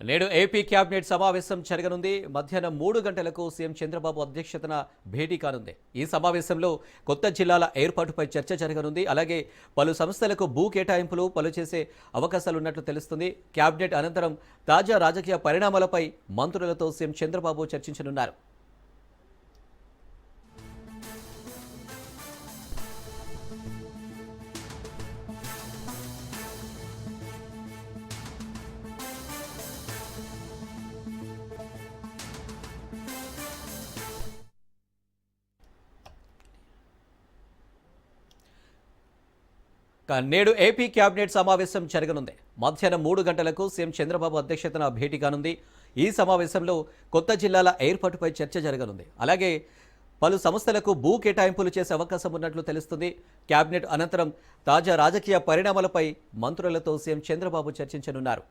నేడు AP cabinet సమావేశం జరగనుంది. మధ్యాహ్నం 3 గంటలకు సీఎం చంద్రబాబు అధ్యక్షతన భేటీ కానుంది. ఈ సమావేశంలో కొత్త జిల్లాల ఏర్పాటుపై చర్చ జరగనుంది. అలాగే పలు సంస్థలకు భూ కేటాయింపులు పలు చేసే అవకాశాలున్నట్లు తెలుస్తుంది. కేబినెట్ అనంతరం తాజా రాజకీయ పరిణామాలపై మంత్రులతో సీఎం చంద్రబాబు చర్చించనున్నారు. నేడు ఏపీ కేబినెట్ సమావేశం జరగనుంది. మధ్యాహ్నం 3 గంటలకు సీఎం చంద్రబాబు అధ్యక్షతన భేటీ కానుంది. ఈ సమావేశంలో కొత్త జిల్లాల ఏర్పాటుపై చర్చ జరగనుంది. అలాగే పలు సంస్థలకు భూ కేటాయింపులు చేసే అవకాశం ఉన్నట్లు తెలుస్తుంది. కేబినెట్ అనంతరం తాజా రాజకీయ పరిణామాలపై మంత్రులతో సీఎం చంద్రబాబు చర్చించనున్నారు.